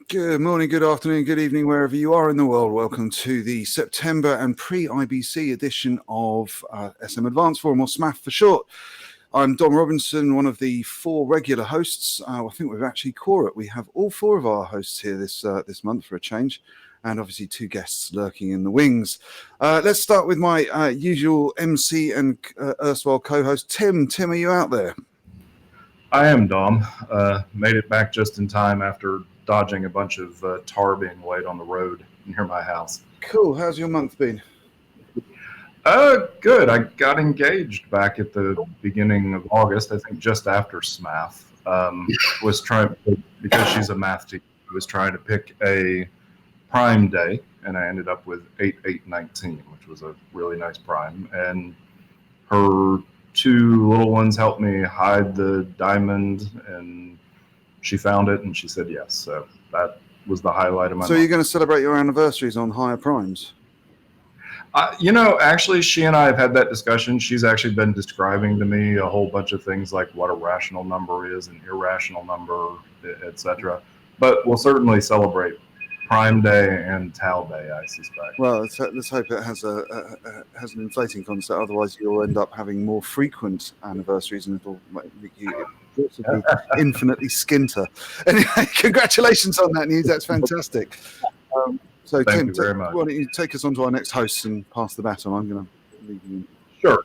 Good morning, good afternoon, good evening, wherever you are in the world. Welcome to the September and pre-IBC edition of SMAdvancedForum, or SMAF for short. I'm Dom Robinson, one of the four regular hosts. I think we've actually core it. We have all four of our hosts here this month for a change, and obviously two guests lurking in the wings. Let's start with my usual MC and erstwhile co-host, Tim. Tim, are you out there? I am, Dom. Made it back just in time after dodging a bunch of tar being laid on the road near my house. Cool. How's your month been? Good. I got engaged back at the beginning of August, I think just after SMAF. Was trying, because she's a math teacher, was trying to pick a prime day, and I ended up with 8/8/19, which was a really nice prime. And her two little ones helped me hide the diamond, and she found it and she said yes. So that was the highlight of my month. So you're going to celebrate your anniversaries on higher primes? Actually, she and I have had that discussion. She's actually been describing to me a whole bunch of things like what a rational number is, an irrational number, etc. But we'll certainly celebrate Prime Day and Tau Day, I suspect. Well, let's hope it has an inflating concept. Otherwise, you'll end up having more frequent anniversaries, and it'll make you be infinitely skinter. Anyway, congratulations on that news. That's fantastic. So, Thank Tim, you very much. Why don't you take us on to our next host and pass the baton? I'm going to leave you. Sure.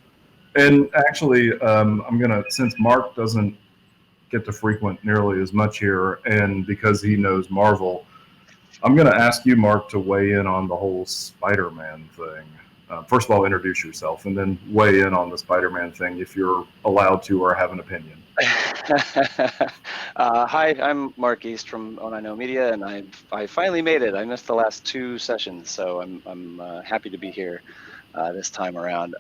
And actually, I'm going to, since Mark doesn't get to frequent nearly as much here, and because he knows Marvel, I'm going to ask you, Mark, to weigh in on the whole Spider-Man thing. First of all, introduce yourself, and then weigh in on the Spider-Man thing if you're allowed to or have an opinion. Hi, I'm Mark East from Oh I Know Media, and I finally made it. I missed the last two sessions, so I'm happy to be here this time around.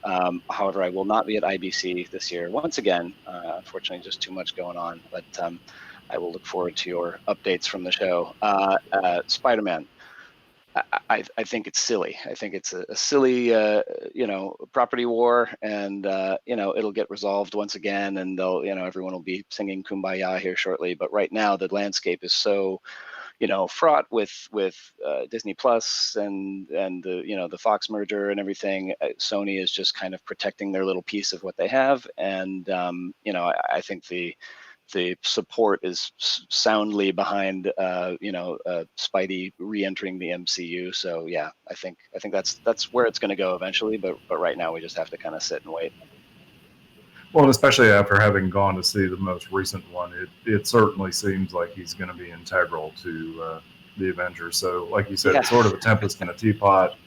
However, I will not be at IBC this year once again. Unfortunately, just too much going on, but I will look forward to your updates from the show. Spider-Man. I think it's silly. I think it's a silly, property war, and it'll get resolved once again, and they'll, everyone will be singing "Kumbaya" here shortly. But right now, the landscape is so, fraught with Disney Plus and the Fox merger and everything. Sony is just kind of protecting their little piece of what they have, and I think the support is soundly behind, Spidey re-entering the MCU. So yeah, I think that's where it's going to go eventually. But right now we just have to kind of sit and wait. Well, and especially after having gone to see the most recent one, it certainly seems like he's going to be integral to the Avengers. So, like you said, It's sort of a tempest in a teapot.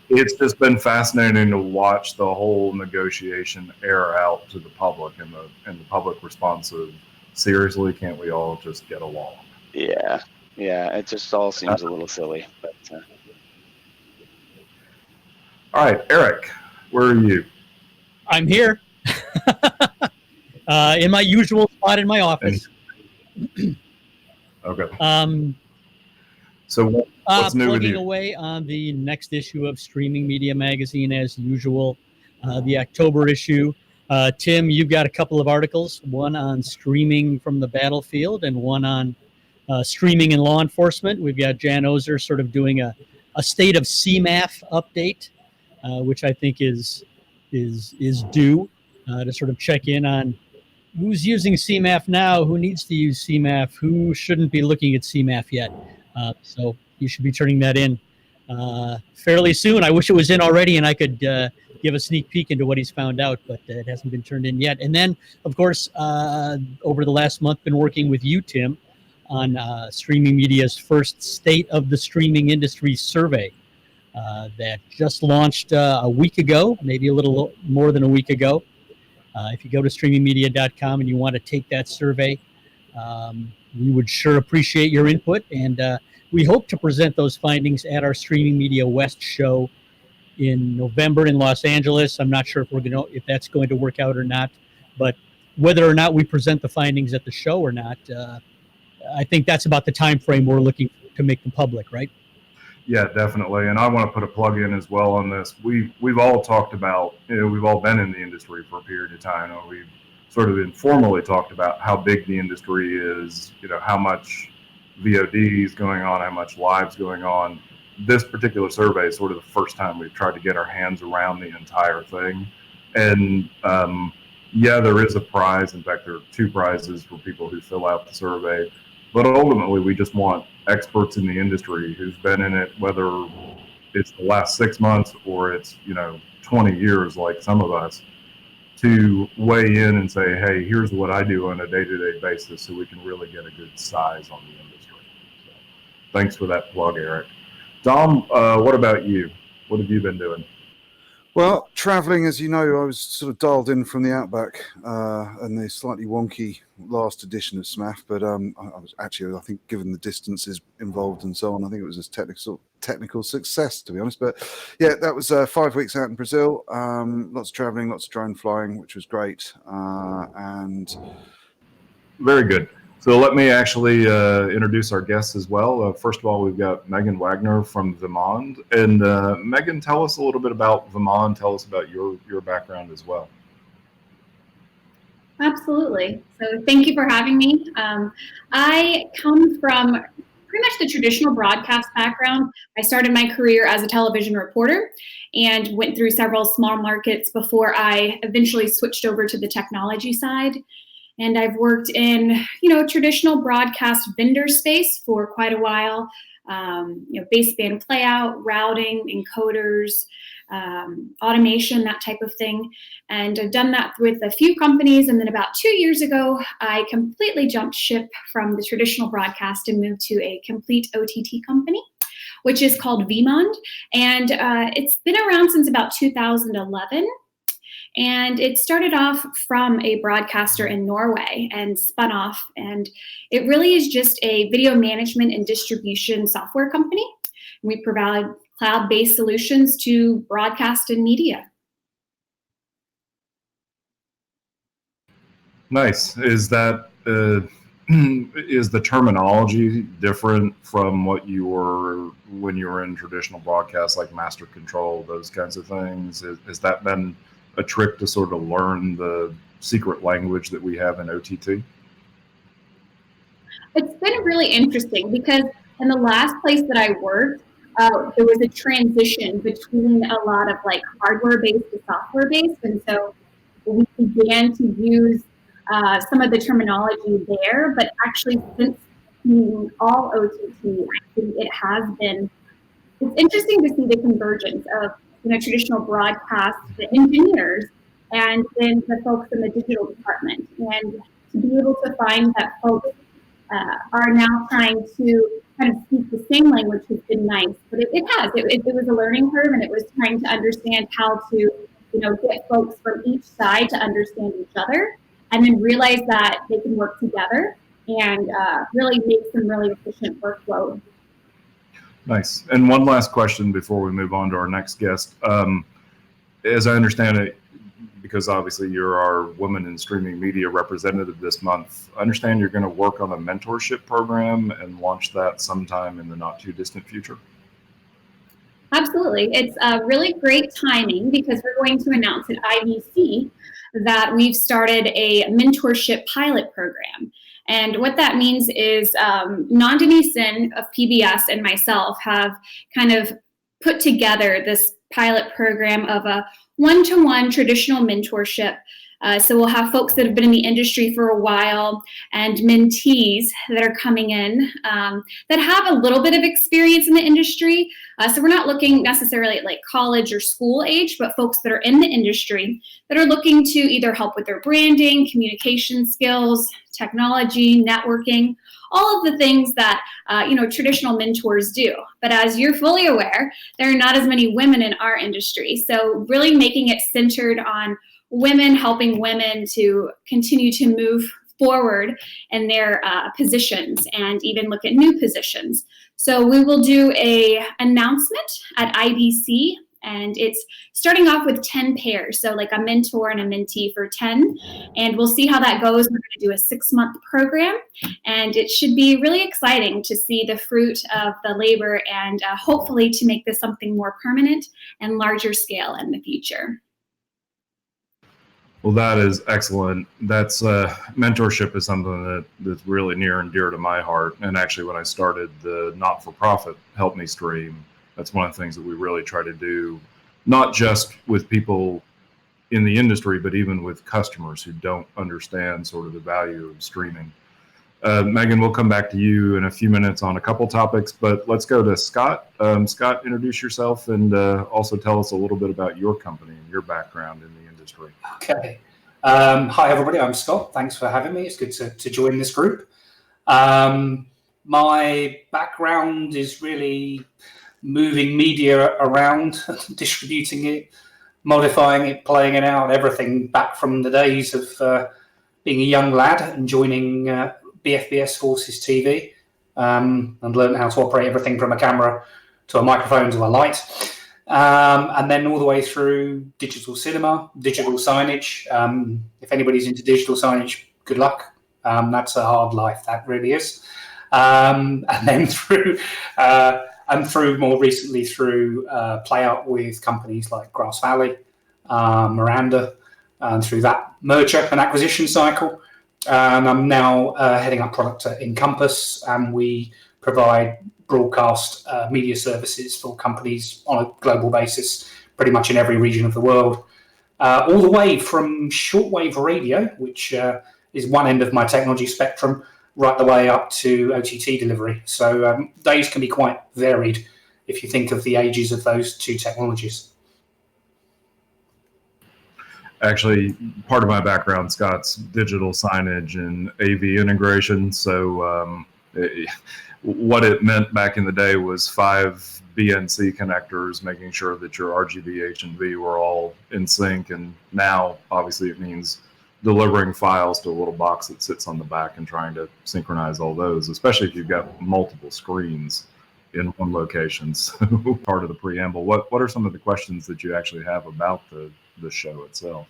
It's just been fascinating to watch the whole negotiation air out to the public, and the public response of, seriously, can't we all just get along? Yeah, it just all seems a little silly. But all right, Eric, where are you? I'm here in my usual spot in my office. Okay. So what's new with you? Plugging away on the next issue of Streaming Media Magazine as usual, the October issue. Tim, you've got a couple of articles, one on streaming from the battlefield and one on streaming in law enforcement. We've got Jan Ozer sort of doing a state of SMAF update, which I think is due to sort of check in on who's using SMAF now, who needs to use SMAF, who shouldn't be looking at SMAF yet. So you should be turning that in fairly soon. I wish it was in already and I could give a sneak peek into what he's found out, but it hasn't been turned in yet. And then, of course, over the last month, been working with you, Tim, on Streaming Media's first State of the Streaming Industry survey that just launched a week ago, maybe a little more than a week ago. If you go to streamingmedia.com and you want to take that survey, we would sure appreciate your input. And we hope to present those findings at our Streaming Media West show in November in Los Angeles. I'm not sure if that's going to work out or not, but whether or not we present the findings at the show or not, I think that's about the time frame we're looking to make them public, right? Yeah, definitely. And I want to put a plug in as well on this. We've all talked about, we've all been in the industry for a period of time. We've sort of informally talked about how big the industry is, how much VODs going on, how much live's going on. This particular survey is sort of the first time we've tried to get our hands around the entire thing. And yeah, there is a prize. In fact, there are 2 prizes for people who fill out the survey. But ultimately, we just want experts in the industry who's been in it, whether it's the last 6 months or it's 20 years like some of us, to weigh in and say, hey, here's what I do on a day-to-day basis, so we can really get a good size on the industry. So, thanks for that plug, Eric. Dom, what about you? What have you been doing? Well, traveling, as you know, I was sort of dialed in from the Outback and the slightly wonky last edition of SMAF, but I was actually, I think, given the distances involved and so on, I think it was a technical success, to be honest. But yeah, that was 5 weeks out in Brazil. Lots of traveling, lots of drone flying, which was great. And very good. So let me actually introduce our guests as well. First of all, we've got Megan Wagoner from Vimond. And Megan, tell us a little bit about Vimond. Tell us about your background as well. Absolutely. So thank you for having me. I come from pretty much the traditional broadcast background. I started my career as a television reporter and went through several small markets before I eventually switched over to the technology side. And I've worked in, traditional broadcast vendor space for quite a while. Baseband playout, routing, encoders, automation, that type of thing. And I've done that with a few companies. And then about 2 years ago, I completely jumped ship from the traditional broadcast and moved to a complete OTT company, which is called Vimond. And it's been around since about 2011. And it started off from a broadcaster in Norway and spun off. And it really is just a video management and distribution software company. We provide cloud-based solutions to broadcast and media. Nice. Is that is the terminology different from what you were when you were in traditional broadcasts, like master control, those kinds of things? Has that been a trick to sort of learn the secret language that we have in OTT? It's been really interesting because in the last place that I worked, there was a transition between a lot of like hardware-based to software-based. And so we began to use some of the terminology there, but actually since being all OTT, it has been, it's interesting to see the convergence of traditional broadcast, the engineers, and then the folks in the digital department. And to be able to find that folks are now trying to kind of speak the same language has been nice. But it was a learning curve, and it was trying to understand how to get folks from each side to understand each other, and then realize that they can work together and really make some really efficient workflow. Nice. And one last question before we move on to our next guest. As I understand it, because obviously you're our Women in Streaming Media representative this month, I understand you're going to work on a mentorship program and launch that sometime in the not too distant future. Absolutely. It's really great timing because we're going to announce at IBC that we've started a mentorship pilot program. And what that means is Nandini Sin of PBS and myself have kind of put together this pilot program of a one-to-one traditional mentorship. So we'll have folks that have been in the industry for a while and mentees that are coming in that have a little bit of experience in the industry. So we're not looking necessarily at like college or school age, but folks that are in the industry that are looking to either help with their branding, communication skills, technology, networking, all of the things that traditional mentors do. But as you're fully aware, there are not as many women in our industry. So really making it centered on women, helping women to continue to move forward in their positions and even look at new positions. So we will do a announcement at IBC, and it's starting off with 10 pairs. So like a mentor and a mentee for 10, and we'll see how that goes. We're going to do a 6-month program, and it should be really exciting to see the fruit of the labor and hopefully to make this something more permanent and larger scale in the future. Well, that is excellent. That's mentorship is something that's really near and dear to my heart. And actually, when I started the not-for-profit Help Me Stream, that's one of the things that we really try to do, not just with people in the industry, but even with customers who don't understand sort of the value of streaming. Megan, we'll come back to you in a few minutes on a couple topics, but let's go to Scott. Scott, introduce yourself and also tell us a little bit about your company and your background in the industry. Okay. Hi, everybody. I'm Scott. Thanks for having me. It's good to join this group. My background is really moving media around, distributing it, modifying it, playing it out, everything back from the days of being a young lad and joining BFBS Forces TV, and learned how to operate everything from a camera to a microphone to a light. And then all the way through digital cinema, digital signage. If anybody's into digital signage, good luck. That's a hard life, that really is. And then through more recently through play out with companies like Grass Valley, Miranda, and through that merger and acquisition cycle. And I'm now heading up product at Encompass, and we provide broadcast media services for companies on a global basis, pretty much in every region of the world, all the way from shortwave radio, which is one end of my technology spectrum, right the way up to OTT delivery. So days can be quite varied if you think of the ages of those two technologies. Actually, part of my background, Scott's digital signage and AV integration. So what it meant back in the day was 5 BNC connectors, making sure that your RGB, H, and V were all in sync. And now, obviously, it means delivering files to a little box that sits on the back and trying to synchronize all those, especially if you've got multiple screens in one location. So part of the preamble, what are some of the questions that you actually have about the show itself?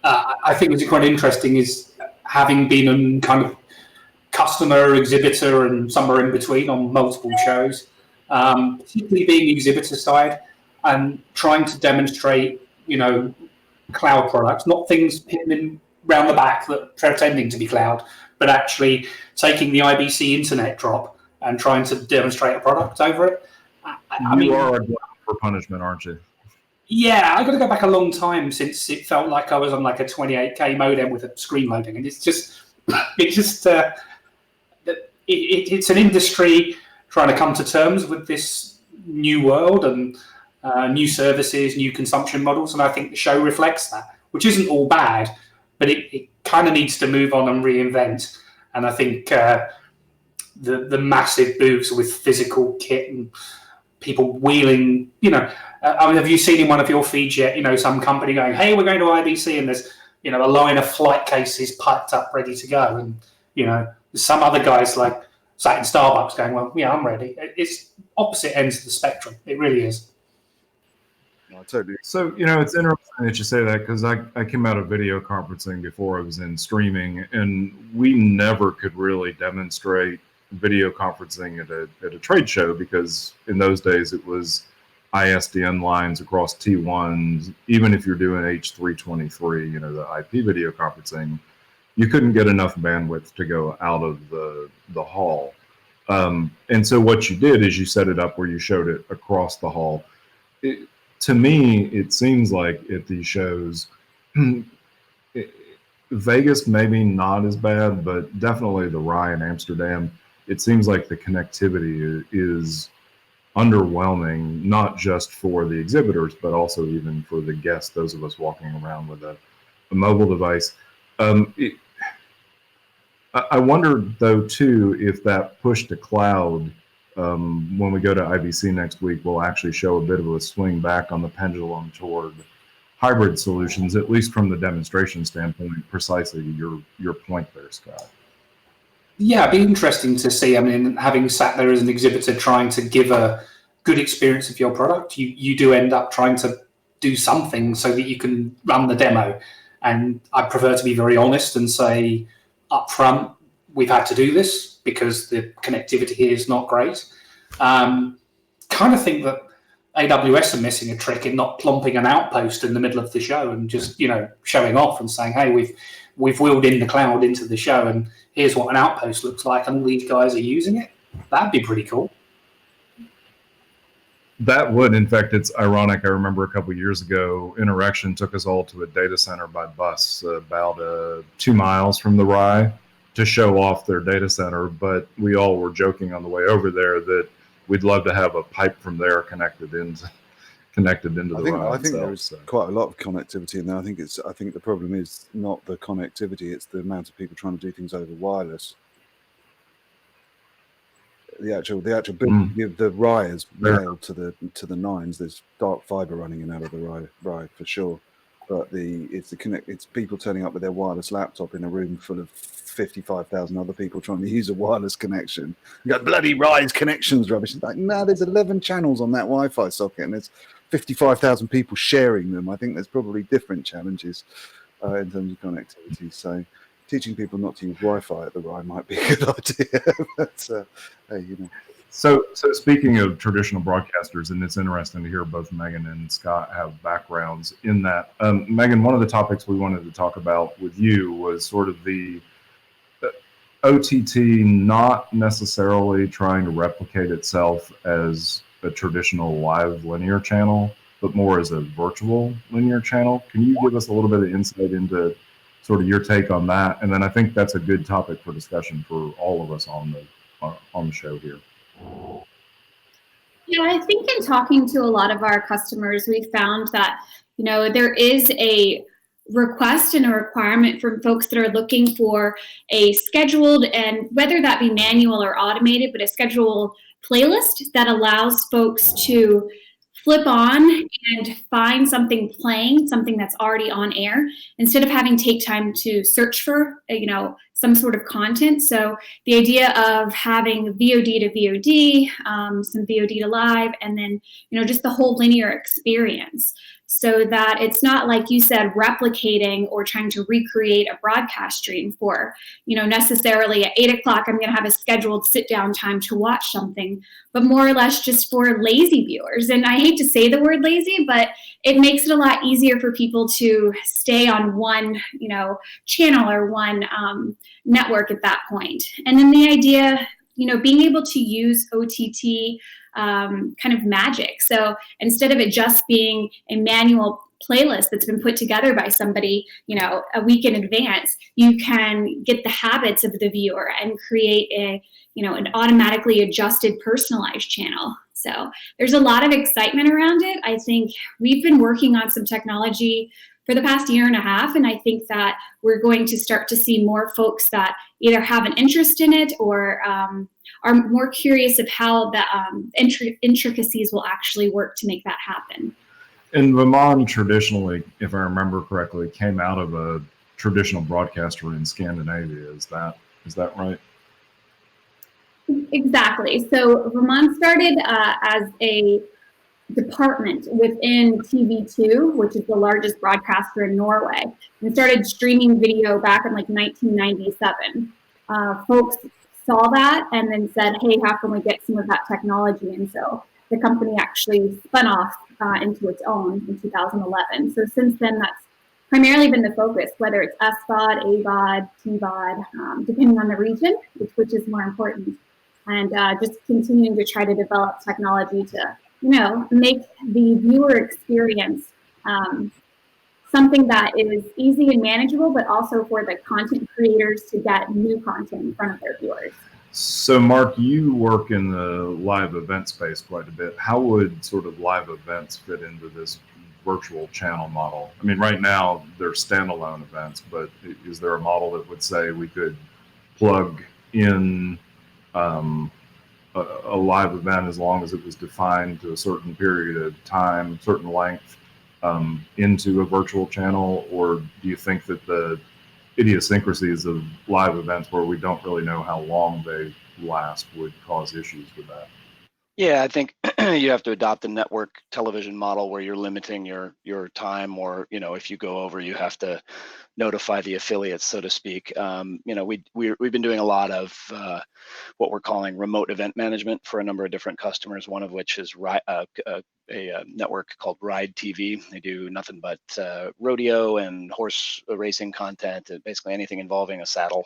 I think what's quite interesting is having been a kind of customer, exhibitor, and somewhere in between on multiple shows, particularly being the exhibitor side and trying to demonstrate, cloud products, not things hidden around the back that pretending to be cloud, but actually taking the IBC internet drop and trying to demonstrate a product over it. You are a glutton for punishment, aren't you? Yeah, I've got to go back a long time since it felt like I was on like a 28K modem with a screen loading, and it's an industry trying to come to terms with this new world and new services, new consumption models, and I think the show reflects that, which isn't all bad, but it kind of needs to move on and reinvent. And I think the massive moves with physical kit and people wheeling, have you seen in one of your feeds yet, some company going, hey, we're going to IBC, and there's, a line of flight cases piped up ready to go. And, some other guys like sat in Starbucks going, well, yeah, I'm ready. It's opposite ends of the spectrum. It really is. Totally. So, it's interesting that you say that, because I came out of video conferencing before I was in streaming, and we never could really demonstrate video conferencing at a trade show, because in those days it was ISDN lines across T1s. Even if you're doing H323, the IP video conferencing, you couldn't get enough bandwidth to go out of the hall. And so what you did is you set it up where you showed it across the hall. To me, it seems like at these shows, Vegas maybe not as bad, but definitely the Rye in Amsterdam, it seems like the connectivity is underwhelming, not just for the exhibitors, but also even for the guests, those of us walking around with a mobile device. I wonder, though, too, if that push to cloud, when we go to IBC next week, will actually show a bit of a swing back on the pendulum toward hybrid solutions, at least from the demonstration standpoint, precisely to your point there, Scott. Yeah, it'd be interesting to see. I mean, having sat there as an exhibitor trying to give a good experience of your product, you do end up trying to do something so that you can run the demo. And I prefer to be very honest and say up front, we've had to do this because the connectivity here is not great. Kind of think that AWS are missing a trick in not plumping an outpost in the middle of the show and just, showing off and saying, hey, we've wheeled in the cloud into the show and here's what an outpost looks like and all these guys are using it. That'd be pretty cool. That would. In fact, it's ironic. I remember a couple of years ago, Interaction took us all to a data center by bus about 2 miles from the Rye to show off their data center. But we all were joking on the way over there that we'd love to have a pipe from there connected into the Rye. I think there's quite a lot of connectivity in there. I think the problem is not the connectivity; it's the amount of people trying to do things over wireless. The actual the Rye is railed to the nines. There's dark fiber running in out of the Rye for sure, but it's people turning up with their wireless laptop in a room full of 55,000 other people trying to use a wireless connection. You got bloody Rye's connections rubbish. It's like, no, there's 11 channels on that Wi-Fi socket, and there's 55,000 people sharing them. I think there's probably different challenges in terms of connectivity. So teaching people not to use Wi-Fi at the Rye might be a good idea. But hey, So speaking of traditional broadcasters, and it's interesting to hear both Megan and Scott have backgrounds in that. Megan, one of the topics we wanted to talk about with you was sort of the OTT not necessarily trying to replicate itself as a traditional live linear channel, but more as a virtual linear channel. Can you give us a little bit of insight into sort of your take on that? And then I think that's a good topic for discussion for all of us on the show here. Yeah, I think in talking to a lot of our customers, we found that, there is a request and a requirement from folks that are looking for a scheduled, and whether that be manual or automated, but a scheduled playlist that allows folks to flip on and find something playing, something that's already on air, instead of having to take time to search for, some sort of content. So the idea of having VOD to VOD, some VOD to live, and then, just the whole linear experience, so that it's not, like you said, replicating or trying to recreate a broadcast stream for, necessarily at 8 o'clock, I'm going to have a scheduled sit down time to watch something, but more or less just for lazy viewers. And I hate to say the word lazy, but it makes it a lot easier for people to stay on one, channel or one network at that point. And then the idea, being able to use OTT kind of magic. So instead of it just being a manual playlist that's been put together by somebody, a week in advance, you can get the habits of the viewer and create an automatically adjusted, personalized channel. So there's a lot of excitement around it. I think we've been working on some technology for the past year and a half, and I think that we're going to start to see more folks that either have an interest in it or are more curious of how the intricacies will actually work to make that happen. And Vermont traditionally, if I remember correctly, came out of a traditional broadcaster in Scandinavia. Is that right? Exactly. So Vermont started as a department within TV2, which is the largest broadcaster in Norway, and started streaming video back in like 1997. Folks saw that and then said, hey, how can we get some of that technology? And so the company actually spun off into its own in 2011. So since then, that's primarily been the focus, whether it's SVOD, AVOD, TVOD, depending on the region, which is more important. And just continuing to try to develop technology to, make the viewer experience something that is easy and manageable, but also for the content creators to get new content in front of their viewers. So, Mark, you work in the live event space quite a bit. How would sort of live events fit into this virtual channel model? I mean, right now they're standalone events, but is there a model that would say we could plug in a live event as long as it was defined to a certain period of time, certain length, into a virtual channel? Or do you think that the idiosyncrasies of live events where we don't really know how long they last would cause issues with that? Yeah, I think you have to adopt a network television model where you're limiting your time, or if you go over, you have to notify the affiliates, so to speak. We've been doing a lot of what we're calling remote event management for a number of different customers. One of which is a network called Ride TV. They do nothing but rodeo and horse racing content, basically anything involving a saddle.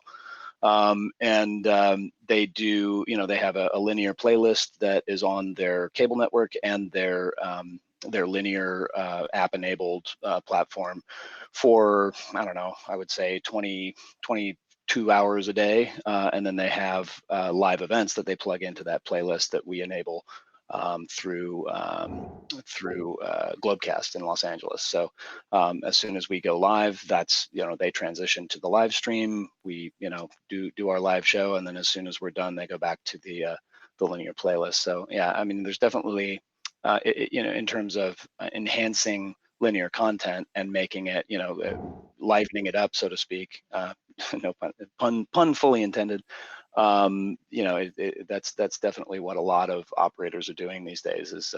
They do, they have a linear playlist that is on their cable network and their linear app-enabled platform for, I don't know, I would say 22 hours a day. And then they have live events that they plug into that playlist that we enable through Globecast in Los Angeles. So as soon as we go live, that's they transition to the live stream. We do our live show, and then as soon as we're done, they go back to the linear playlist. So yeah, I mean, there's definitely in terms of enhancing linear content and making it livening it up, so to speak. No pun fully intended. That's definitely what a lot of operators are doing these days is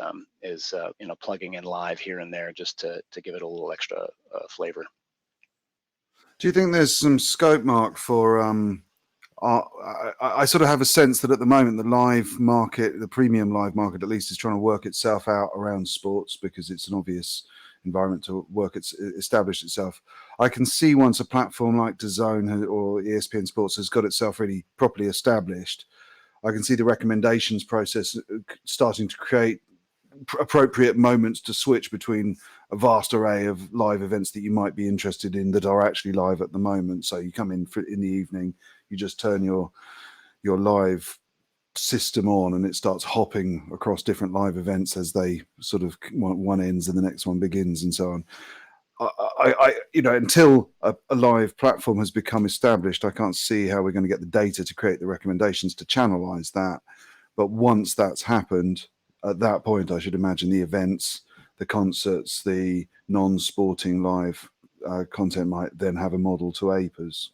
plugging in live here and there just to give it a little extra flavor. Do you think there's some scope, Mark, for I sort of have a sense that at the moment the live market, the premium live market at least, is trying to work itself out around sports because it's an obvious environment to establish itself. I can see once a platform like DAZN or ESPN Sports has got itself really properly established, I can see the recommendations process starting to create appropriate moments to switch between a vast array of live events that you might be interested in that are actually live at the moment. So you come in the evening, you just turn your live system on and it starts hopping across different live events as they sort of one ends and the next one begins and so on. I until a live platform has become established, I can't see how we're going to get the data to create the recommendations to channelize that. But once that's happened, at that point, I should imagine the events, the concerts, the non-sporting live content might then have a model to ape as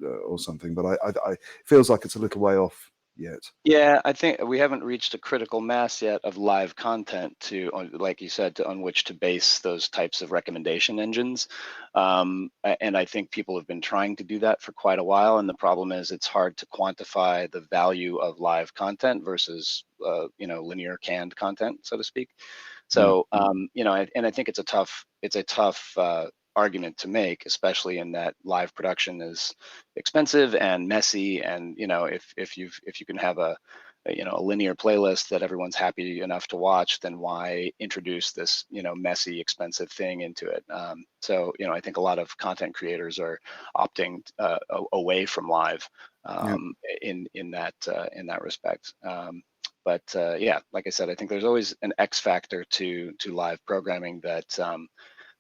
or something. But I feels like it's a little way off yet. Yeah, I think we haven't reached a critical mass yet of live content like you said, on which to base those types of recommendation engines. And I think people have been trying to do that for quite a while. And the problem is it's hard to quantify the value of live content versus, linear canned content, so to speak. So, and I think it's a tough argument to make, especially in that live production is expensive and messy. And if you can have a linear playlist that everyone's happy enough to watch, then why introduce this messy, expensive thing into it? So I think a lot of content creators are opting away from live in that respect. But like I said, I think there's always an X factor to live programming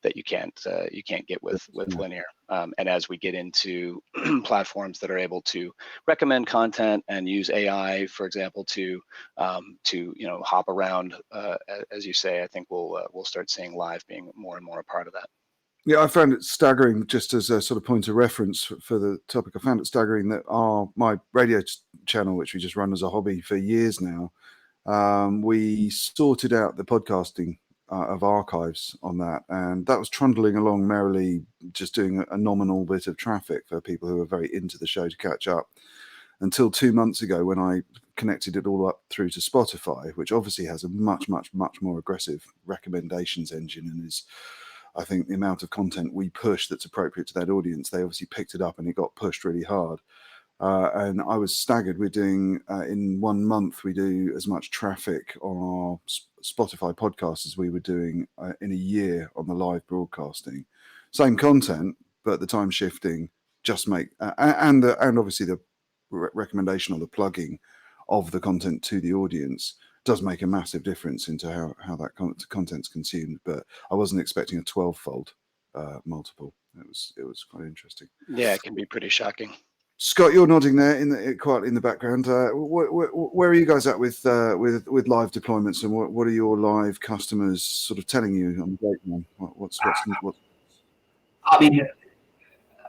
that you can't get with linear. And as we get into platforms that are able to recommend content and use AI, for example, to hop around, as you say, I think we'll start seeing live being more and more a part of that. Yeah, I found it staggering, just as a sort of point of reference for the topic, I found it staggering that my radio channel, which we just run as a hobby for years now, we sorted out the podcasting of archives on that, and that was trundling along merrily, just doing a nominal bit of traffic for people who are very into the show to catch up, until 2 months ago when I connected it all up through to Spotify, which obviously has a much more aggressive recommendations engine and is, I think, the amount of content we push that's appropriate to that audience, they obviously picked it up and it got pushed really hard. And I was staggered. We're doing, in 1 month, we do as much traffic on our Spotify podcast as we were doing in a year on the live broadcasting. Same content, but the time shifting just make, and obviously the recommendation or the plugging of the content to the audience does make a massive difference into how that content's consumed. But I wasn't expecting a 12-fold multiple. It was quite interesting. Yeah, it can be pretty shocking. Scott, you're nodding there quietly in the background. Where are you guys at with live deployments, and what are your live customers sort of telling you on the breakdown? What's I mean,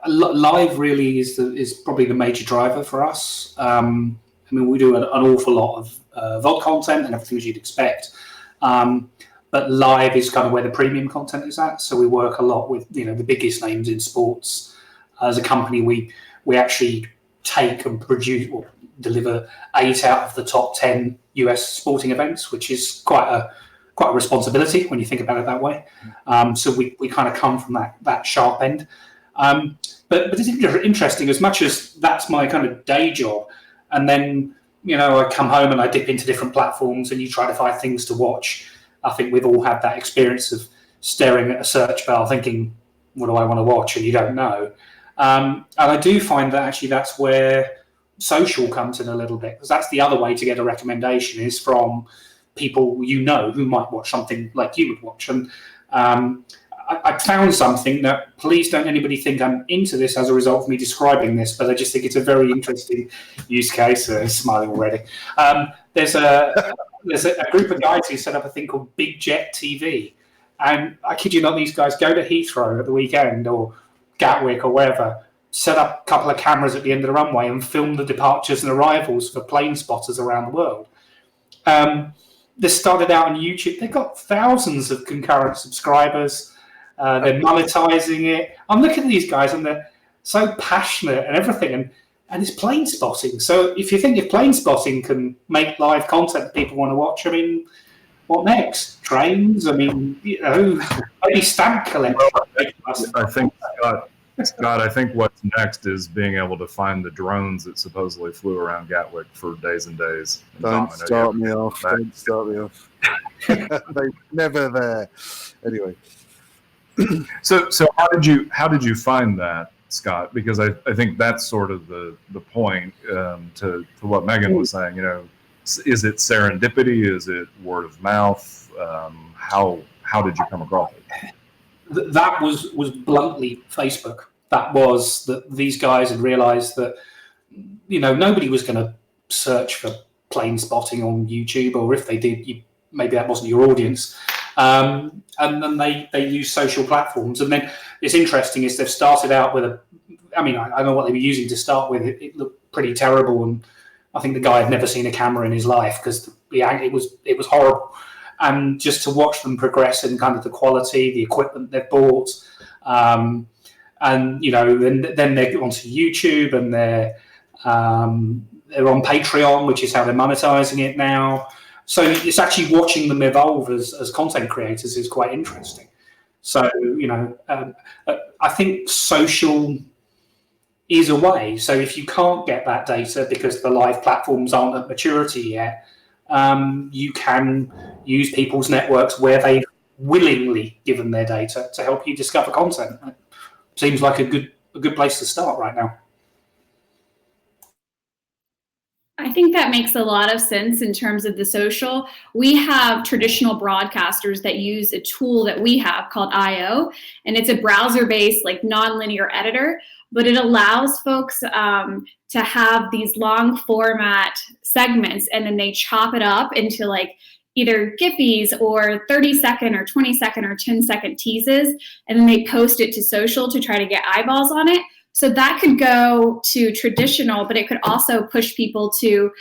live really is probably the major driver for us. And I mean, we do an awful lot of VOD content and everything as you'd expect. But live is kind of where the premium content is at. So we work a lot with, the biggest names in sports. As a company, we actually take and produce or deliver 8 out of the top 10 US sporting events, which is quite a responsibility when you think about it that way. So we kind of come from that sharp end. But it's interesting, as much as that's my kind of day job, and then I come home and I dip into different platforms and you try to find things to watch. I think we've all had that experience of staring at a search bar thinking, what do I want to watch? And you don't know. And I do find that actually that's where social comes in a little bit, because that's the other way to get a recommendation, is from people who might watch something like you would watch. And I found something that, please don't anybody think I'm into this as a result of me describing this, but I just think it's a very interesting use case. Smiling already. There's a group of guys who set up a thing called Big Jet TV, and I kid you not, these guys go to Heathrow at the weekend or Gatwick or wherever, set up a couple of cameras at the end of the runway and film the departures and arrivals for plane spotters around the world. This started out on YouTube. They've got thousands of concurrent subscribers. They're monetizing it. I'm looking at these guys and they're so passionate and everything, and it's plane spotting. So if plane spotting can make live content that people want to watch, I mean, what next? Trains? I mean, maybe stamp collection. I think, Scott, I think what's next is being able to find the drones that supposedly flew around Gatwick for days and days. Don't start me off. They're never there. Anyway. So how did you find that, Scott? Because I think that's sort of the point to what Megan was saying. Is it serendipity? Is it word of mouth? How did you come across it? That was bluntly Facebook. That was that these guys had realised that nobody was going to search for plane spotting on YouTube, or if they did, maybe that wasn't your audience. And then they use social platforms. And then it's interesting is they've started out with I don't know what they were using to start with. It looked pretty terrible, and I think the guy had never seen a camera in his life because it was horrible. And just to watch them progress in kind of the quality, the equipment they've bought, and then they're onto YouTube, and they're on Patreon, which is how they're monetizing it now. So it's actually watching them evolve as content creators is quite interesting. So, I think social is a way. So if you can't get that data because the live platforms aren't at maturity yet, you can use people's networks where they've willingly given their data to help you discover content. It seems like a good place to start right now. I think that makes a lot of sense in terms of the social. We have traditional broadcasters that use a tool that we have called I/O, and it's a browser-based, like nonlinear editor, but it allows folks to have these long format segments, and then they chop it up into like either Giphies or 30-second or 20-second or 10-second teases, and then they post it to social to try to get eyeballs on it. So that could go to traditional, but it could also push people to,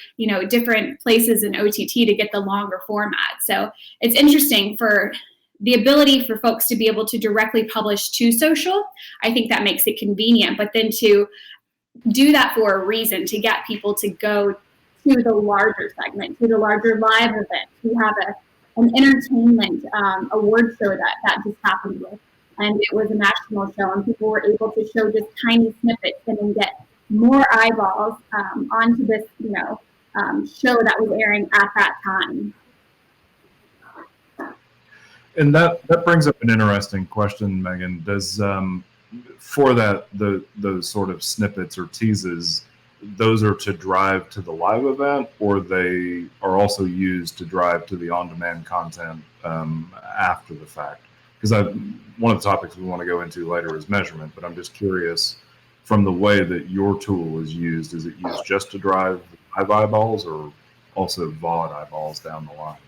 different places in OTT to get the longer format. So it's interesting for the ability for folks to be able to directly publish to social. I think that makes it convenient, but then to do that for a reason, to get people to go to the larger segment, to the larger live event. We have an entertainment award show that just happened with. And it was a national show, and people were able to show just tiny snippets and then get more eyeballs onto this, show that was airing at that time. And that brings up an interesting question, Megan. Does for that those sort of snippets or teases, those are to drive to the live event, or they are also used to drive to the on-demand content after the fact? Because one of the topics we want to go into later is measurement, but I'm just curious, from the way that your tool is used, is it used just to drive live eyeballs or also VOD eyeballs down the line?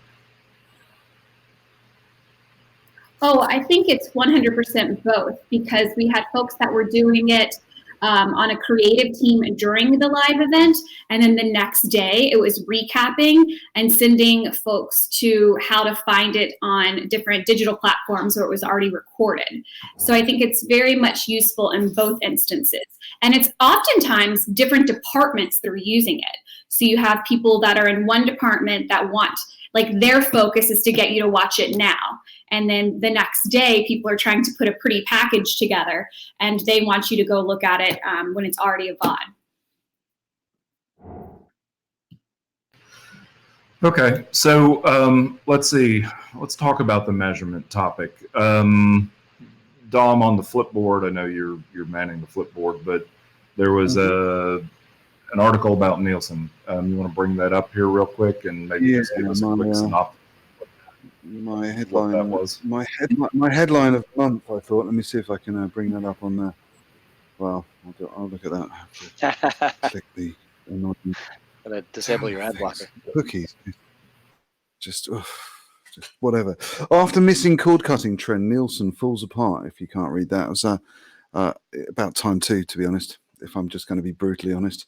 Oh, I think it's 100% both, because we had folks that were doing it on a creative team during the live event, and then the next day it was recapping and sending folks to how to find it on different digital platforms where it was already recorded. So I think it's very much useful in both instances. And it's oftentimes different departments that are using it. So you have people that are in one department that want, like, their focus is to get you to watch it now. And then the next day, people are trying to put a pretty package together and they want you to go look at it when it's already a VOD. Okay, so let's see. Let's talk about the measurement topic. Dom, on the Flipboard, I know you're manning the Flipboard, but there was an article about Nielsen. You want to bring that up here real quick and maybe just give us a quick synopsis? My headline. What that was. My headline of the month. I thought. Let me see if I can bring that up on there. Well, I'll look at that. I have to click the annoying. Gotta disable your ad blocker. Cookies. Just whatever. After missing cord cutting trend, Nielsen falls apart. If you can't read that, it was about time too, to be honest. If I'm just going to be brutally honest.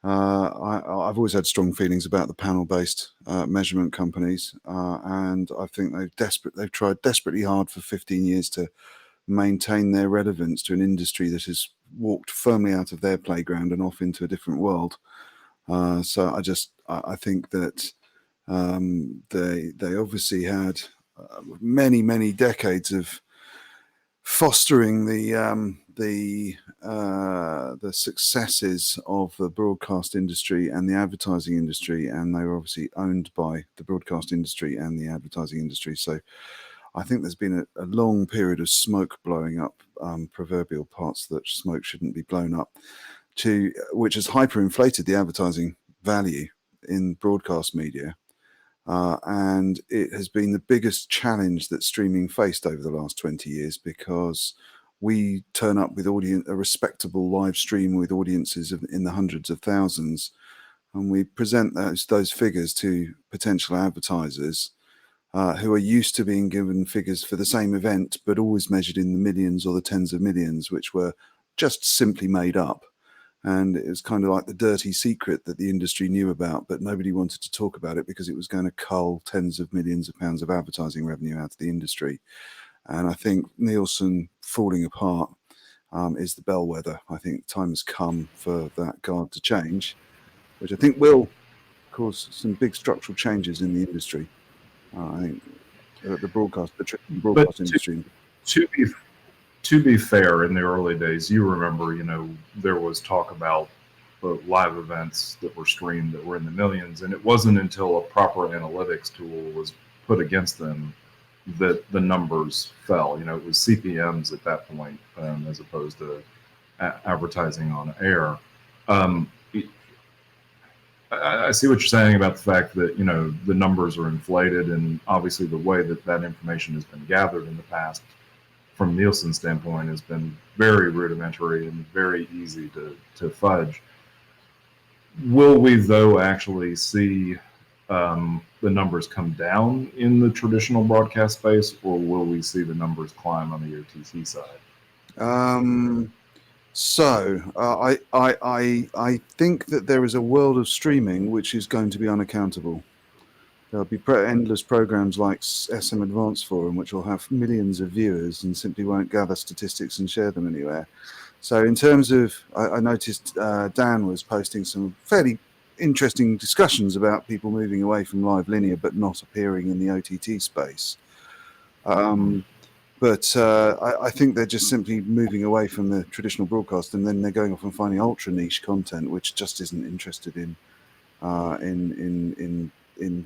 I've always had strong feelings about the panel-based measurement companies, and I think they've tried desperately hard for 15 years to maintain their relevance to an industry that has walked firmly out of their playground and off into a different world. So I think that they obviously had many decades of fostering the successes of the broadcast industry and the advertising industry, and they were obviously owned by the broadcast industry and the advertising industry. So I think there's been a long period of smoke blowing up proverbial parts that smoke shouldn't be blown up, which has hyperinflated the advertising value in broadcast media. And it has been the biggest challenge that streaming faced over the last 20 years, because we turn up with a respectable live stream with audiences in the hundreds of thousands, and we present those figures to potential advertisers who are used to being given figures for the same event, but always measured in the millions or the tens of millions, which were just simply made up. And it was kind of like the dirty secret that the industry knew about, but nobody wanted to talk about it because it was going to cull tens of millions of pounds of advertising revenue out of the industry. And I think Nielsen falling apart is the bellwether. I think time has come for that guard to change, which I think will cause some big structural changes in the industry. I think the broadcast industry. To be fair, in the early days, you remember, there was talk about live events that were streamed that were in the millions, and it wasn't until a proper analytics tool was put against them that the numbers fell. It was CPMs at that point, as opposed to advertising on air. I see what you're saying about the fact that, the numbers are inflated, and obviously the way that information has been gathered in the past from Nielsen's standpoint has been very rudimentary and very easy to fudge. Will we, though, actually see the numbers come down in the traditional broadcast space, or will we see the numbers climb on the OTT side? I think that there is a world of streaming which is going to be unaccountable. There'll be endless programs like SMAdvancedForum, which will have millions of viewers and simply won't gather statistics and share them anywhere. So in terms of, I noticed Dan was posting some fairly interesting discussions about people moving away from live linear but not appearing in the OTT space. But I think they're just simply moving away from the traditional broadcast, and then they're going off and finding ultra niche content which just isn't interested in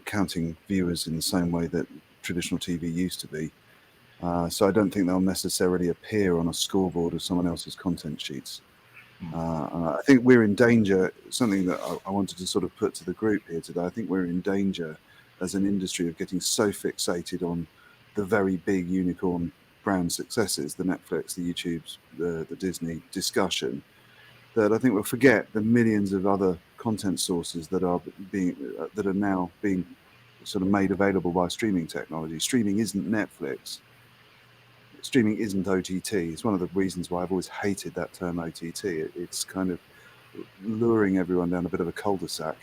counting viewers in the same way that traditional TV used to be. So I don't think they'll necessarily appear on a scoreboard of someone else's content sheets. I think we're in danger, something that I wanted to sort of put to the group here today. I think we're in danger as an industry of getting so fixated on the very big unicorn brand successes, the Netflix, the YouTubes, the Disney discussion, that I think we'll forget the millions of other content sources that are now being sort of made available by streaming technology. Streaming isn't Netflix. streaming isn't OTT. It's one of the reasons why I've always hated that term OTT. It's kind of luring everyone down a bit of a cul-de-sac,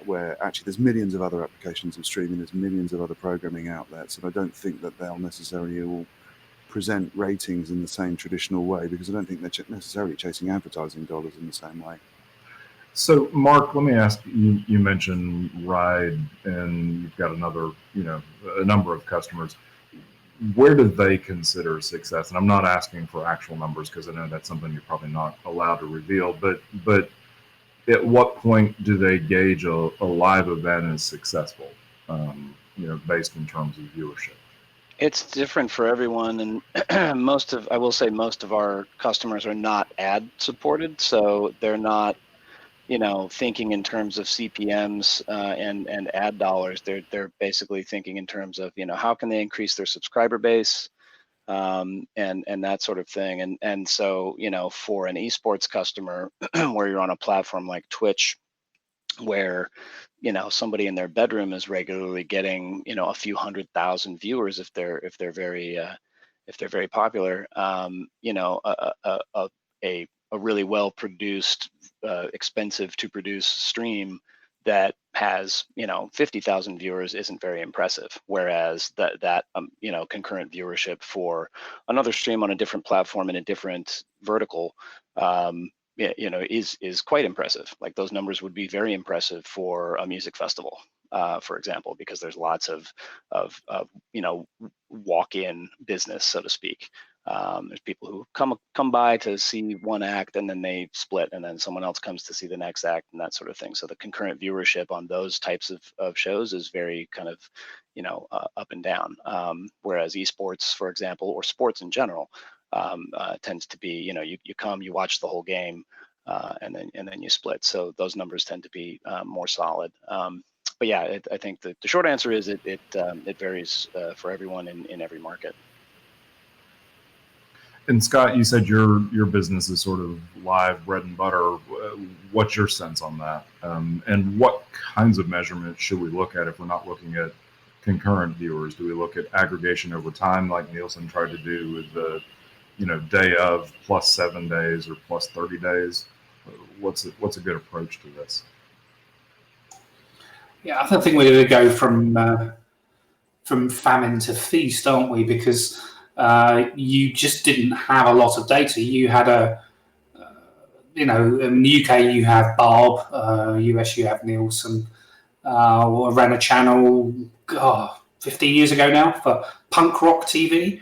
where actually there's millions of other applications of streaming, there's millions of other programming outlets, and I don't think that they'll necessarily all present ratings in the same traditional way, because I don't think they're necessarily chasing advertising dollars in the same way. So, Mark, let me ask you, you mentioned Ride, and you've got another, a number of customers. Where do they consider success? And I'm not asking for actual numbers, because I know that's something you're probably not allowed to reveal, but at what point do they gauge a live event as successful, based in terms of viewership? It's different for everyone, and most of our customers are not ad supported, so they're not, thinking in terms of CPMs and ad dollars. They're basically thinking in terms of, how can they increase their subscriber base, and that sort of thing. And so, for an esports customer, where you're on a platform like Twitch, where somebody in their bedroom is regularly getting a few 100,000 viewers if they're very popular, a really well produced, expensive to produce stream that has 50,000 viewers isn't very impressive, whereas that concurrent viewership for another stream on a different platform in a different vertical is quite impressive. Like, those numbers would be very impressive for a music festival, for example, because there's lots of walk-in business, so to speak. There's people who come by to see one act, and then they split, and then someone else comes to see the next act, and that sort of thing. So the concurrent viewership on those types of shows is very kind of up and down, whereas esports, for example, or sports in general, tends to be, you come, you watch the whole game, and then you split. So those numbers tend to be more solid. But yeah, I think the short answer is it varies for everyone in every market. And Scott, you said your business is sort of live bread and butter. What's your sense on that? And what kinds of measurements should we look at if we're not looking at concurrent viewers? Do we look at aggregation over time, like Nielsen tried to do with the day of plus 7 days or plus 30 days? What's a good approach to this? Yeah, I think we're going to go from famine to feast, aren't we? Because you just didn't have a lot of data. You had in the UK you have Barb, US you have Nielsen. I ran a channel 15 years ago now for punk rock TV.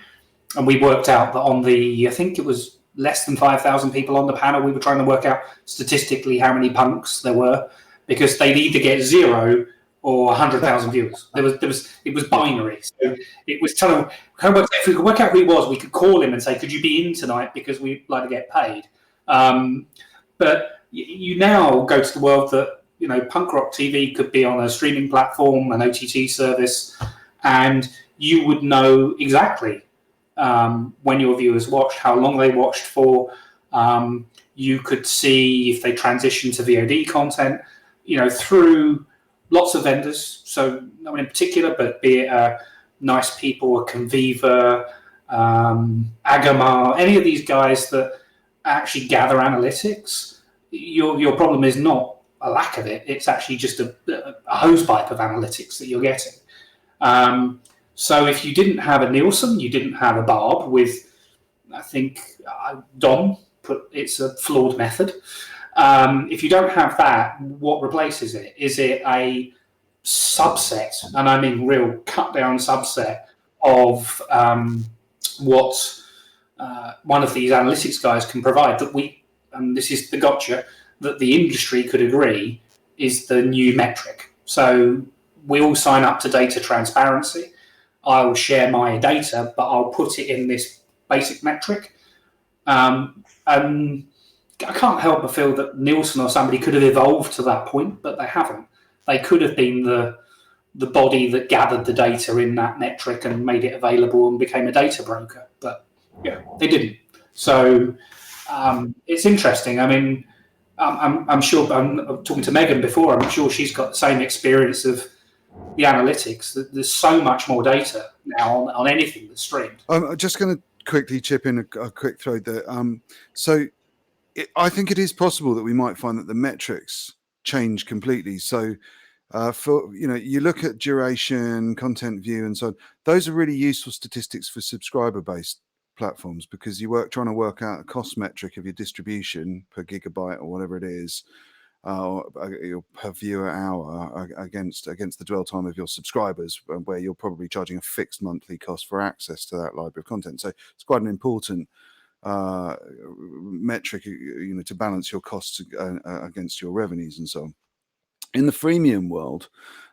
And we worked out that I think it was less than 5,000 people on the panel, we were trying to work out statistically how many punks there were, because they'd either get 0 or 100,000 viewers. It was binary. So it was trying to if we could work out who he was, we could call him and say, could you be in tonight, because we'd like to get paid. But you now go to the world that, punk rock TV could be on a streaming platform, an OTT service, and you would know exactly when your viewers watched, how long they watched for. You could see if they transitioned to VOD content, through lots of vendors. So no one in particular, but be it Nice People, Conviva, Agamar, any of these guys that actually gather analytics. Your problem is not a lack of it. It's actually just a hosepipe of analytics that you're getting. So if you didn't have a Nielsen, you didn't have a Barb with, I think Dom put, it's a flawed method. If you don't have that, what replaces it? Is it a subset, and I mean real cut down subset of what one of these analytics guys can provide that we, and this is the gotcha, that the industry could agree is the new metric. So we all sign up to data transparency. I will share my data, but I'll put it in this basic metric. And I can't help but feel that Nielsen or somebody could have evolved to that point, but they haven't. They could have been the body that gathered the data in that metric and made it available and became a data broker, but yeah, they didn't. So it's interesting. I mean, I'm sure, I'm talking to Megan before, I'm sure she's got the same experience of the analytics. There's so much more data now on anything that's streamed. I'm just going to quickly chip in a quick thread there. I think it is possible that we might find that the metrics change completely. So for, you look at duration, content view, and so on. Those are really useful statistics for subscriber-based platforms, because you trying to work out a cost metric of your distribution per gigabyte or whatever it is, per viewer hour against the dwell time of your subscribers, where you're probably charging a fixed monthly cost for access to that library of content. So it's quite an important metric, to balance your costs against your revenues and so on. In the freemium world,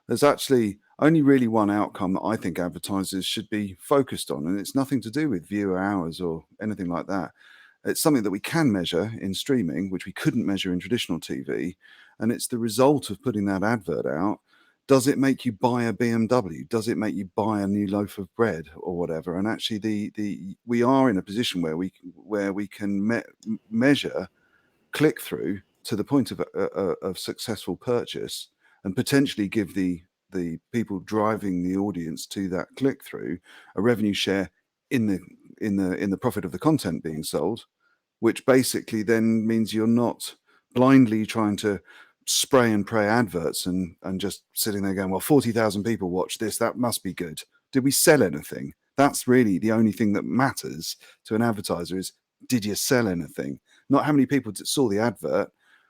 there's actually only really one outcome that I think advertisers should be focused on, and it's nothing to do with viewer hours or anything like that. It's something that we can measure in streaming, which we couldn't measure in traditional TV, and it's the result of putting that advert out. Does it make you buy a BMW? Does it make you buy a new loaf of bread or whatever? And actually, we are in a position where we can measure click-through to the point of successful purchase, and potentially give the people driving the audience to that click-through a revenue share in the profit of the content being sold, which basically then means you're not blindly trying to spray and pray adverts and just sitting there going, well, 40,000 people watch this, that must be good. Did we sell anything? That's really the only thing that matters to an advertiser, is, did you sell anything? Not how many people saw the advert,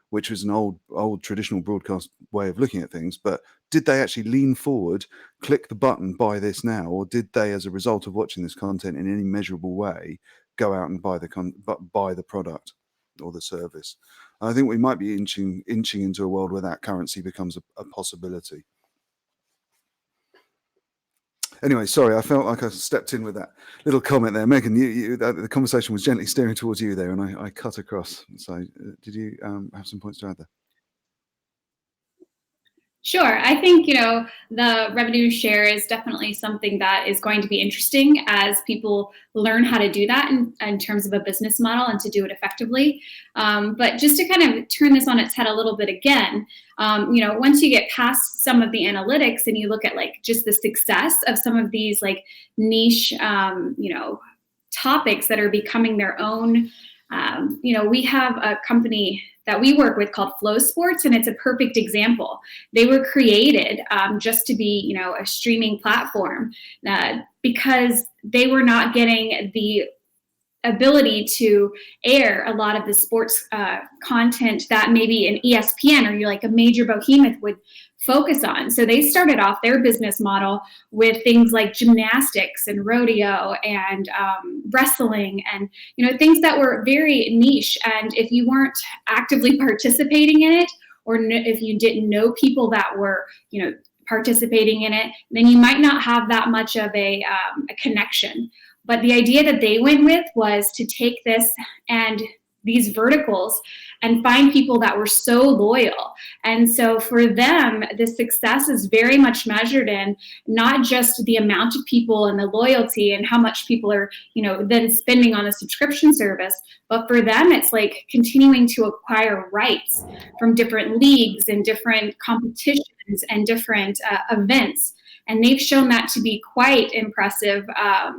which was an old traditional broadcast way of looking at things, but did they actually lean forward, click the button, buy this now, or did they, as a result of watching this content in any measurable way, go out and buy the product or the service? I think we might be inching into a world where that currency becomes a possibility. Anyway, sorry, I felt like I stepped in with that little comment there. Megan, the conversation was gently steering towards you there, and I cut across. So did you have some points to add there? Sure. I think, the revenue share is definitely something that is going to be interesting as people learn how to do that in terms of a business model and to do it effectively. But just to kind of turn this on its head a little bit again, once you get past some of the analytics and you look at just the success of some of these niche, topics that are becoming their own, we have a company that we work with called Flow Sports, and it's a perfect example. They were created just to be, a streaming platform because they were not getting the ability to air a lot of the sports content that maybe an ESPN or a major behemoth would focus on. So they started off their business model with things like gymnastics and rodeo and wrestling and things that were very niche. And if you weren't actively participating in it, or if you didn't know people that were participating in it, then you might not have that much of a connection. But the idea that they went with was to take this and these verticals and find people that were so loyal. And so for them, the success is very much measured in not just the amount of people and the loyalty and how much people are, then spending on a subscription service, but for them, it's continuing to acquire rights from different leagues and different competitions and different events. And they've shown that to be quite impressive.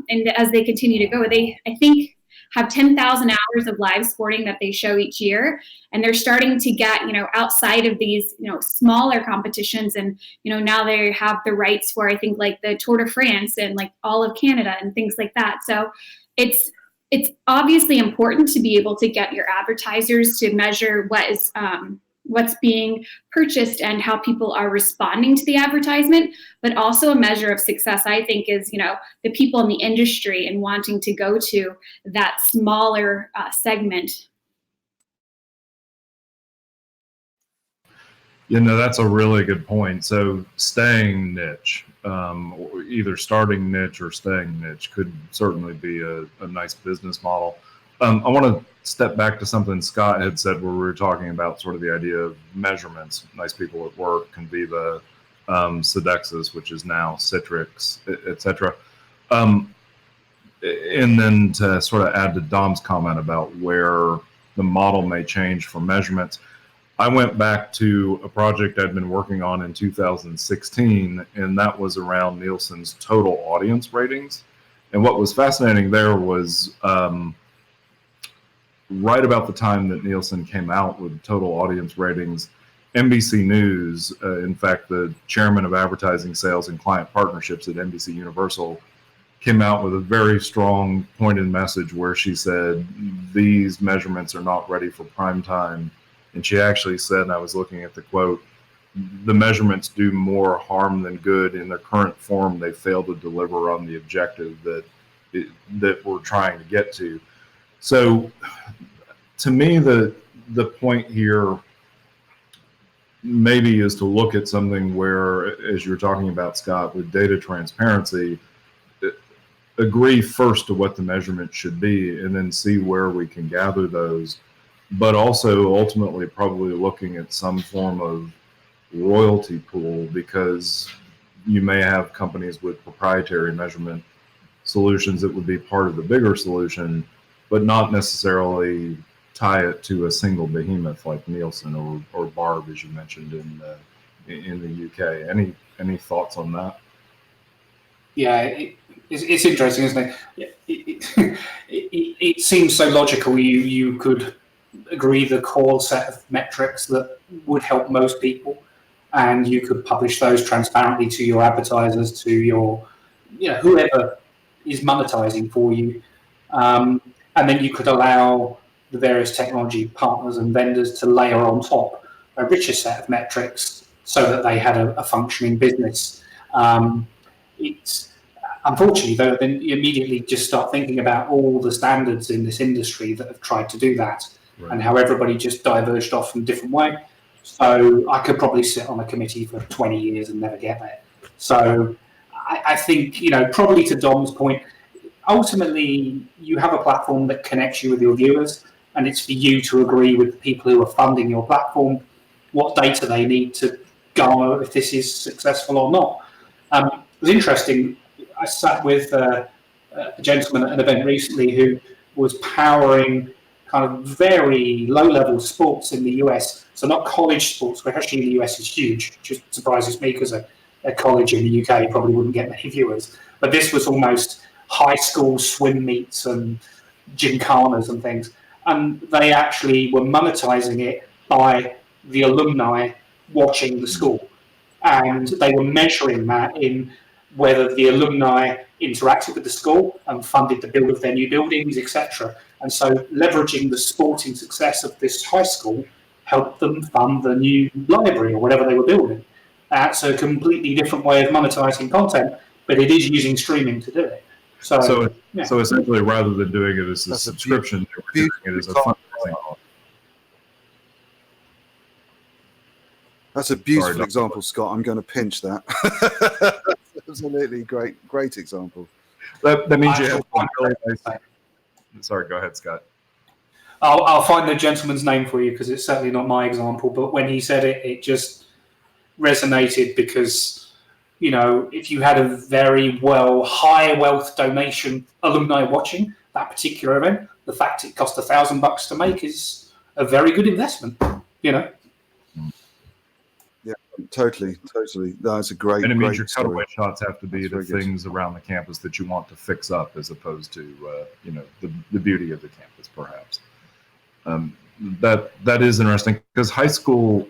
And as they continue to go, I think, have 10,000 hours of live sporting that they show each year. And they're starting to get, outside of these, smaller competitions. And, now they have the rights for, I think, the Tour de France and all of Canada and things like that. So it's obviously important to be able to get your advertisers to measure what's being purchased and how people are responding to the advertisement, but also a measure of success, I think, is, the people in the industry and wanting to go to that smaller segment. That's a really good point. So staying niche, either starting niche or staying niche, could certainly be a nice business model. I want to step back to something Scott had said where we were talking about sort of the idea of measurements. Nice People at Work, Conviva, Sodexis, which is now Citrix, etc. And then to sort of add to Dom's comment about where the model may change for measurements, I went back to a project I'd been working on in 2016, and that was around Nielsen's total audience ratings. And what was fascinating there was right about the time that Nielsen came out with total audience ratings, NBC News, in fact, the chairman of advertising sales and client partnerships at NBC Universal, came out with a very strong pointed message where she said, these measurements are not ready for prime time. And she actually said, and I was looking at the quote, the measurements do more harm than good. In their current form, they fail to deliver on the objective that we're trying to get to. So to me, the point here maybe is to look at something where, as you're talking about, Scott, with data transparency, agree first to what the measurement should be and then see where we can gather those, but also ultimately probably looking at some form of royalty pool, because you may have companies with proprietary measurement solutions that would be part of the bigger solution, but not necessarily tie it to a single behemoth like Nielsen or Barb, as you mentioned in the UK. Any thoughts on that? Yeah, it's interesting, isn't it? It seems so logical. You could agree the core set of metrics that would help most people, and you could publish those transparently to your advertisers, to your, whoever is monetizing for you, and then you could allow the various technology partners and vendors to layer on top a richer set of metrics so that they had a functioning business. It's unfortunately, though, then you immediately just start thinking about all the standards in this industry that have tried to do that, right, and how everybody just diverged off in a different way. So I could probably sit on a committee for 20 years and never get there. So I think, probably to Dom's point, ultimately you have a platform that connects you with your viewers, and it's for you to agree with the people who are funding your platform what data they need to garner if this is successful or not. It was interesting. I sat with a gentleman at an event recently who was powering kind of very low-level sports in the US. So not college sports, which actually in the US is huge, which just surprises me because a college in the UK probably wouldn't get many viewers. But this was almost high school swim meets and gymkhanas and things. And they actually were monetizing it by the alumni watching the school. And they were measuring that in whether the alumni interacted with the school and funded the build of their new buildings, etc. And so leveraging the sporting success of this high school helped them fund the new library or whatever they were building. That's a completely different way of monetizing content, but it is using streaming to do it. So essentially, rather than doing it as a subscription, they were doing it as a fundraising model. That's a beautiful example, Scott. I'm going to pinch that. Absolutely great example. That means you have. Sorry, go ahead, Scott. I'll find the gentleman's name for you because it's certainly not my example. But when he said it, it just resonated because, if you had a very high wealth donation alumni watching that particular event, the fact it cost $1,000 to make is a very good investment. Yeah, totally. That's a great. And it means your cutaway shots have to be the things around the campus that you want to fix up, as opposed to the beauty of the campus, perhaps. That is interesting because high school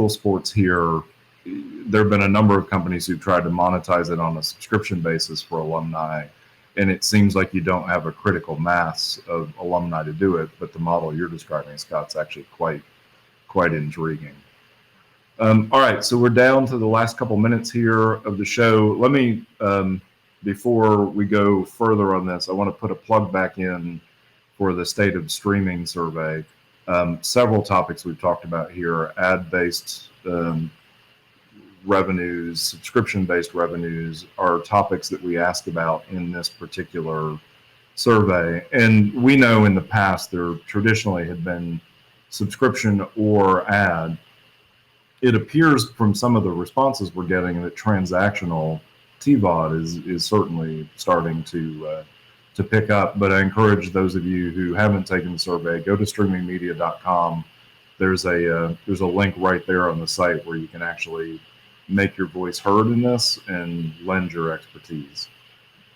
sports here. There have been a number of companies who've tried to monetize it on a subscription basis for alumni, and it seems like you don't have a critical mass of alumni to do it. But the model you're describing, Scott's actually quite intriguing. All right, so we're down to the last couple minutes here of the show. Let me, before we go further on this, I want to put a plug back in for the State of Streaming survey. Several topics we've talked about here: ad-based revenues, subscription-based revenues, are topics that we ask about in this particular survey. And we know in the past there traditionally had been subscription or ad. It appears from some of the responses we're getting that transactional TVOD is certainly starting to pick up. But I encourage those of you who haven't taken the survey, go to streamingmedia.com there's a link right there on the site where you can actually make your voice heard in this and lend your expertise.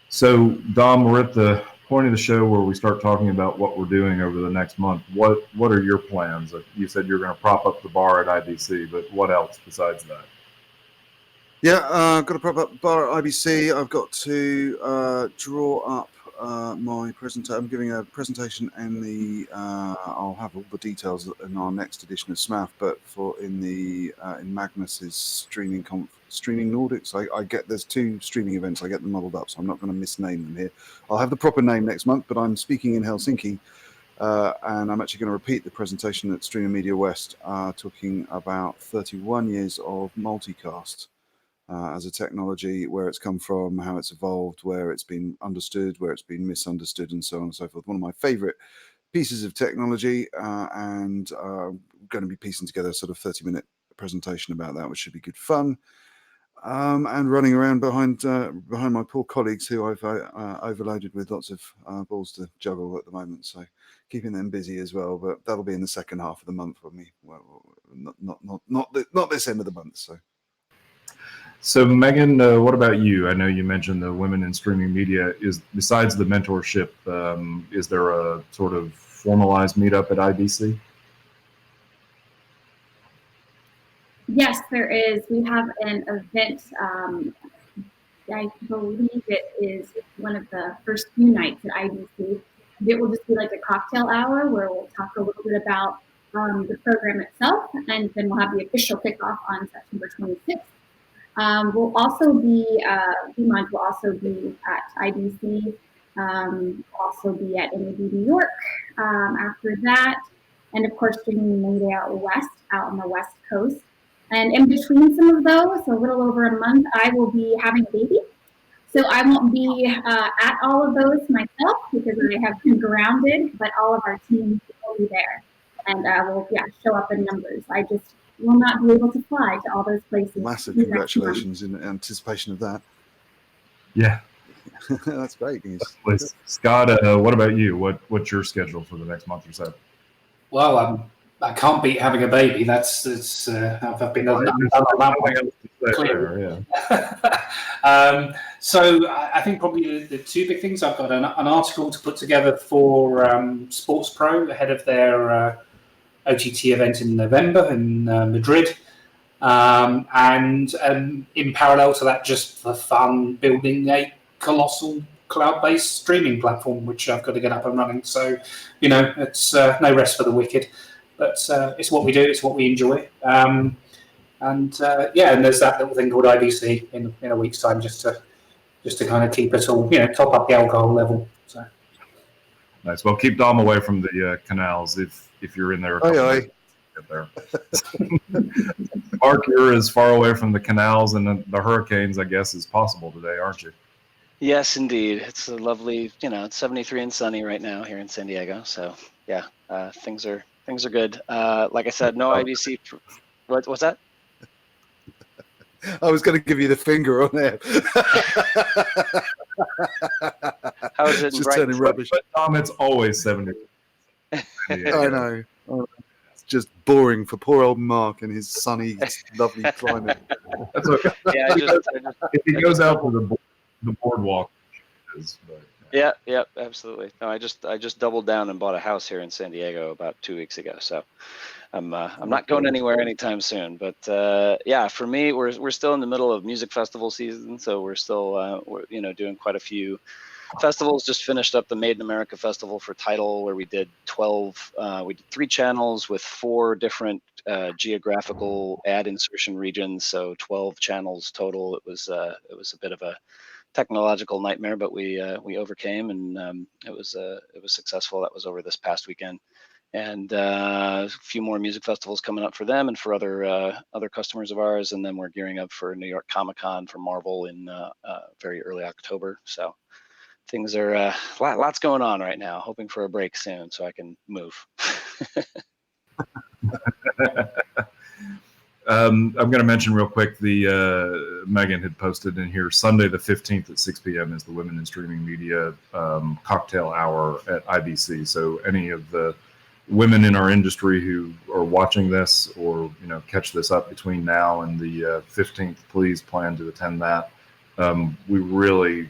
So, Dom, we're at the point of the show where we start talking about what we're doing over the next month. What are your plans? You said you're going to prop up the bar at IBC, but what else besides that? Yeah, I've got to prop up the bar at IBC. I've got to draw up my presentation. I'm giving a presentation in the. I'll have all the details in our next edition of SMAF, but in Magnus's streaming Nordics, I get there's 2 streaming events. I get them muddled up, so I'm not going to misname them here. I'll have the proper name next month, but I'm speaking in Helsinki, and I'm actually going to repeat the presentation at Streaming Media West, talking about 31 years of multicast. As a technology, where it's come from, how it's evolved, where it's been understood, where it's been misunderstood, and so on and so forth. One of my favorite pieces of technology, and going to be piecing together a sort of 30-minute presentation about that, which should be good fun. And running around behind my poor colleagues, who I've overloaded with lots of balls to juggle at the moment, so keeping them busy as well. But that'll be in the second half of the month for me. Well, not this end of the month. So, Megan, what about you? I know you mentioned the Women in Streaming Media. Besides the mentorship, is there a sort of formalized meetup at IBC? Yes, there is. We have an event. I believe it is one of the first few nights at IBC. It will just be like a cocktail hour where we'll talk a little bit about the program itself, and then we'll have the official kickoff on September 26th. We'll also be, VMod will also be at IBC, also be at NAB New York after that, and of course Streaming Media West out on the West Coast. And in between some of those, a little over a month, I will be having a baby. So I won't be at all of those myself because I have been grounded, but all of our teams will be there. And we'll show up in numbers. I just will not be able to fly to all those places. Massive congratulations in anticipation of that. Yeah. That's great news. Scott, what about you? What's your schedule for the next month or so? Well, I can't beat having a baby. That's I've been clear. So I think probably the 2 big things. I've got an article to put together for Sports Pro ahead of their OTT event in November in Madrid, and in parallel to that, just for fun, building a colossal cloud-based streaming platform, which I've got to get up and running. So, it's no rest for the wicked, but it's what we do, it's what we enjoy, and there's that little thing called IBC in a week's time, just to kind of keep it all, top up the alcohol level. So nice. Well, keep Dom away from the canals if you're in there. Get there. Mark, you're as far away from the canals and the hurricanes, I guess, as possible today, aren't you? Yes, indeed. It's a lovely, it's 73 and sunny right now here in San Diego. So yeah, things are good. Like I said, no IBC. What's that? I was going to give you the finger on there. How is it? Just turning rubbish. But Tom, it's always 70. I know. It's just boring for poor old Mark and his sunny, lovely climate. That's okay. Yeah, if he goes out to the boardwalk, yeah, absolutely. No, I just doubled down and bought a house here in San Diego about 2 weeks ago. So I'm not going anywhere anytime soon. But for me, we're still in the middle of music festival season, so we're still doing quite a few festivals. Just finished up the Made in America Festival for Tidal, where we did 12. We did 3 channels with 4 different geographical ad insertion regions, so 12 channels total. It was a bit of a technological nightmare, but we overcame, and it was successful. That was over this past weekend, and a few more music festivals coming up for them and for other customers of ours, and then we're gearing up for New York Comic-Con for Marvel in very early October. So things are lots going on right now. Hoping for a break soon so I can move. I'm going to mention real quick, Megan had posted in here, Sunday the 15th at 6 p.m. is the Women in Streaming Media cocktail hour at IBC. So any of the women in our industry who are watching this or catch this up between now and the 15th, please plan to attend that. We really,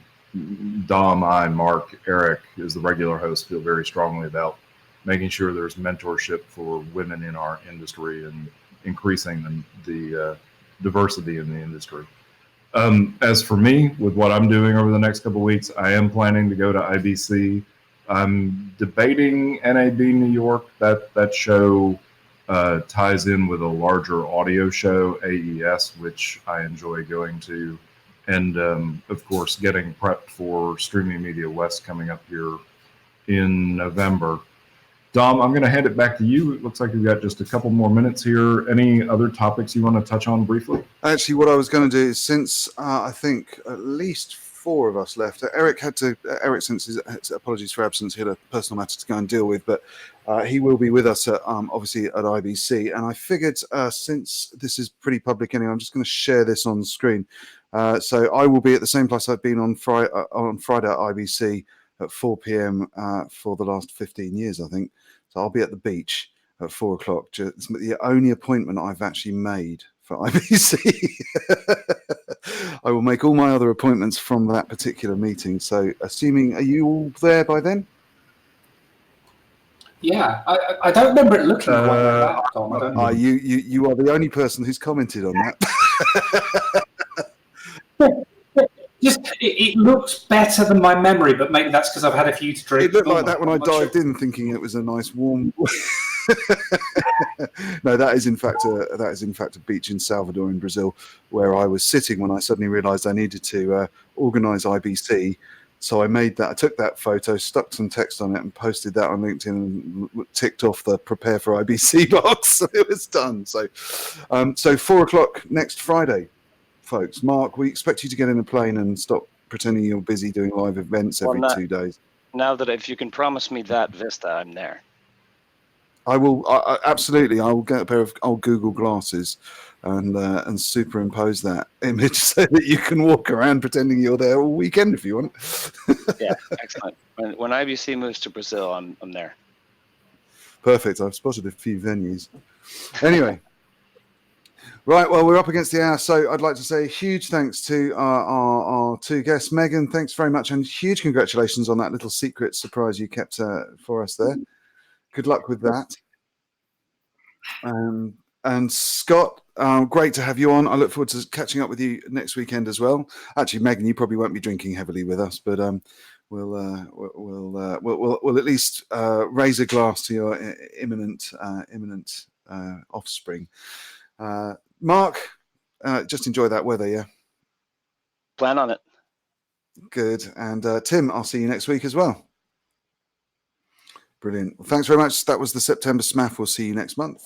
Dom, I, Mark, Eric, as the regular host, feel very strongly about making sure there's mentorship for women in our industry and increasing the diversity in the industry. As for me, with what I'm doing over the next couple of weeks, I am planning to go to IBC. I'm debating NAB New York. That show ties in with a larger audio show, AES, which I enjoy going to. And of course, getting prepped for Streaming Media West coming up here in November. Dom, I'm going to hand it back to you. It looks like we've got just a couple more minutes here. Any other topics you want to touch on briefly? Actually, what I was going to do is, since I think at least 4 of us left, Eric, since his apologies for absence, he had a personal matter to go and deal with, but he will be with us at, obviously at IBC. And I figured since this is pretty public anyway, I'm just going to share this on screen. So I will be at the same place I've been on Friday at IBC at 4 p.m. For the last 15 years, I think. So I'll be at the beach at 4 o'clock. It's the only appointment I've actually made for IBC. I will make all my other appointments from that particular meeting. So assuming, are you all there by then? Yeah, I don't remember it looking quite like that, Tom. I don't you are the only person who's commented on that. Just it looks better than my memory, but maybe that's because I've had a few to drink. It looked like that when I dived in, thinking it was a nice warm. No, that is in fact a beach in Salvador in Brazil, where I was sitting when I suddenly realised I needed to organise IBC. So I took that photo, stuck some text on it, and posted that on LinkedIn, and ticked off the prepare for IBC box. So it was done. So 4 o'clock next Friday, folks. Mark, we expect you to get in a plane and stop pretending you're busy doing live events every 2 days. Now that if you can promise me that Vista, I'm there. I will absolutely. I will get a pair of old Google glasses and superimpose that image so that you can walk around pretending you're there all weekend if you want. Yeah, excellent. When IBC moves to Brazil, I'm there. Perfect. I've spotted a few venues. Anyway. Right, well, we're up against the hour, so I'd like to say huge thanks to our 2 guests. Megan, thanks very much, and huge congratulations on that little secret surprise you kept for us there. Good luck with that. And Scott, great to have you on. I look forward to catching up with you next weekend as well. Actually, Megan, you probably won't be drinking heavily with us, but we'll at least raise a glass to your imminent offspring. Mark, just enjoy that weather, yeah? Plan on it. Good. And Tim, I'll see you next week as well. Brilliant. Well, thanks very much. That was the September SMAF. We'll see you next month.